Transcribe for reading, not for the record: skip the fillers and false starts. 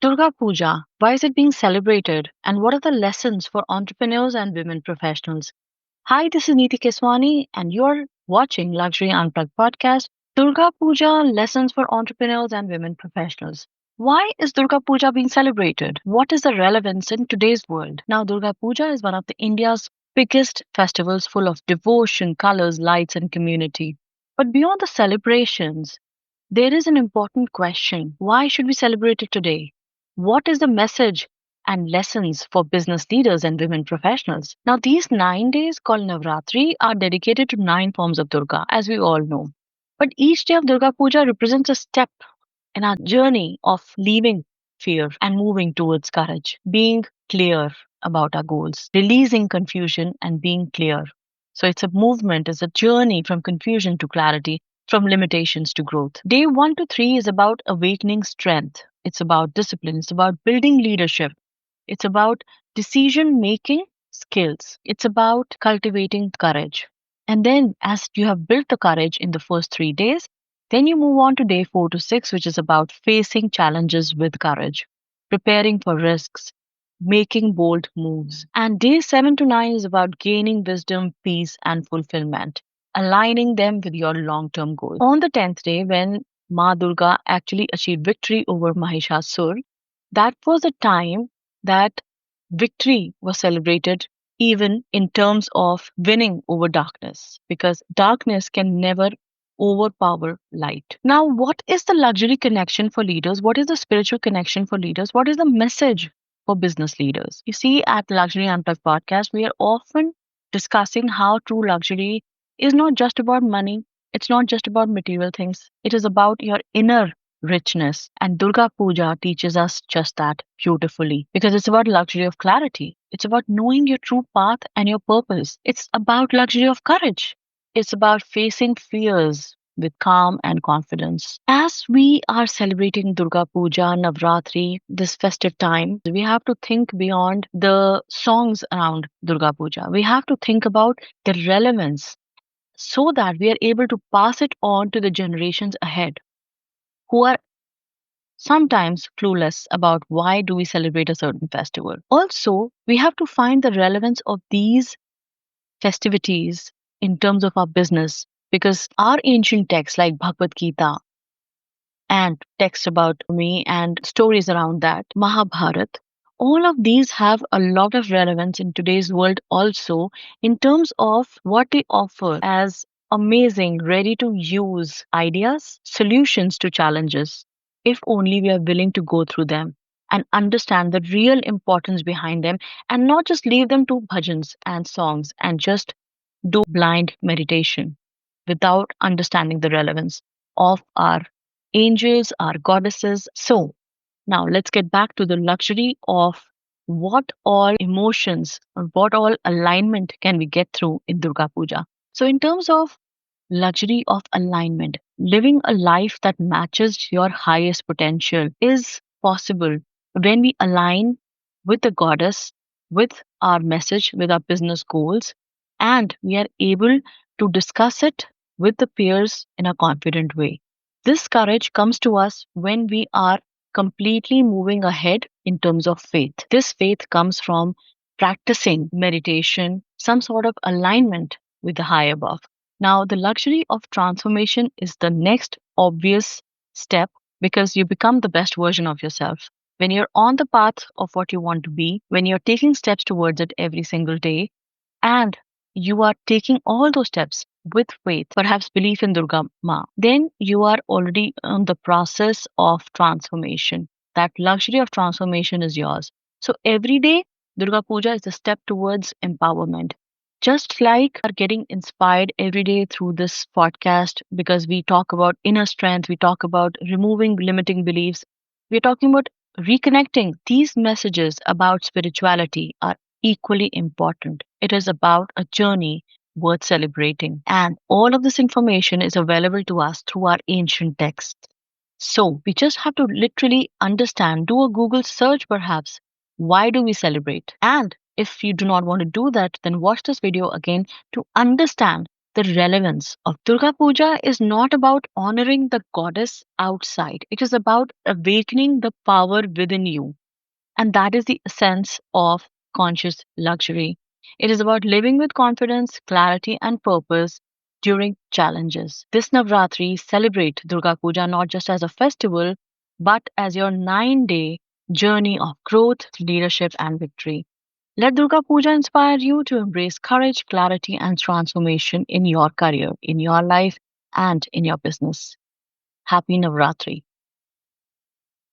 Durga Puja, why is it being celebrated? And what are the lessons for entrepreneurs and women professionals? Hi, this is Neeti Keswani, and you're watching Luxury Unplugged Podcast. Durga Puja Lessons for Entrepreneurs and Women Professionals. Why is Durga Puja being celebrated? What is the relevance in today's world? Now, Durga Puja is one of the India's biggest festivals full of devotion, colors, lights, and community. But beyond the celebrations, there is an important question. Why should we celebrate it today? What is the message and lessons for business leaders and women professionals? Now, these 9 days called Navratri are dedicated to nine forms of Durga, as we all know. But each day of Durga Puja represents a step in our journey of leaving fear and moving towards courage, being clear about our goals, releasing confusion and being clear. So it's a movement, it's a journey from confusion to clarity, from limitations to growth. Day 1 to 3 is about awakening strength. It's about discipline. It's about building leadership. It's about decision making skills. It's about cultivating courage. And then, as you have built the courage in the first 3 days, then you move on to day 4 to 6, which is about facing challenges with courage, preparing for risks, making bold moves. And day 7 to 9 is about gaining wisdom, peace, and fulfillment, aligning them with your long term goals. On the 10th day, when Ma Durga actually achieved victory over Mahishasur, that was a time that victory was celebrated even in terms of winning over darkness, because darkness can never overpower light. Now, what is the luxury connection for leaders? What is the spiritual connection for leaders? What is the message for business leaders? You see, at Luxury Unplugged Podcast, we are often discussing how true luxury is not just about money, it's not just about material things, it is about your inner richness. And Durga Puja teaches us just that beautifully, because it's about luxury of clarity. It's about knowing your true path and your purpose. It's about luxury of courage. It's about facing fears with calm and confidence. As we are celebrating Durga Puja, Navratri, this festive time, we have to think beyond the songs around Durga Puja. We have to think about the relevance so that we are able to pass it on to the generations ahead who are sometimes clueless about why do we celebrate a certain festival. Also, we have to find the relevance of these festivities in terms of our business, because our ancient texts like Bhagavad Gita and texts about me and stories around that, Mahabharat, all of these have a lot of relevance in today's world also, in terms of what they offer as amazing, ready to use ideas, solutions to challenges, if only we are willing to go through them and understand the real importance behind them, and not just leave them to bhajans and songs and just do blind meditation without understanding the relevance of our angels, our goddesses. So, now let's get back to the luxury of what all emotions or what all alignment can we get through in Durga Puja. So, in terms of luxury of alignment, living a life that matches your highest potential is possible when we align with the goddess, with our message, with our business goals, and we are able to discuss it with the peers in a confident way. This courage comes to us when we are completely moving ahead in terms of faith. This faith comes from practicing meditation, some sort of alignment with the high above. Now, the luxury of transformation is the next obvious step, because you become the best version of yourself. When you're on the path of what you want to be, when you're taking steps towards it every single day, and you are taking all those steps with faith, perhaps belief in Durga Ma, then you are already on the process of transformation. That luxury of transformation is yours. So every day, Durga Puja is a step towards empowerment. Just like are getting inspired every day through this podcast, because we talk about inner strength, we talk about removing limiting beliefs, we're talking about reconnecting. These messages about spirituality are equally important. It is about a journey worth celebrating. And all of this information is available to us through our ancient texts. So we just have to literally understand, do a Google search perhaps. Why do we celebrate? And if you do not want to do that, then watch this video again to understand the relevance of Durga Puja is not about honoring the goddess outside. It is about awakening the power within you. And that is the essence of conscious luxury. It is about living with confidence, clarity, and purpose during challenges. This Navratri, celebrate Durga Puja not just as a festival, but as your 9 day journey of growth, leadership, and victory. Let Durga Puja inspire you to embrace courage, clarity, and transformation in your career, in your life, and in your business. Happy Navratri.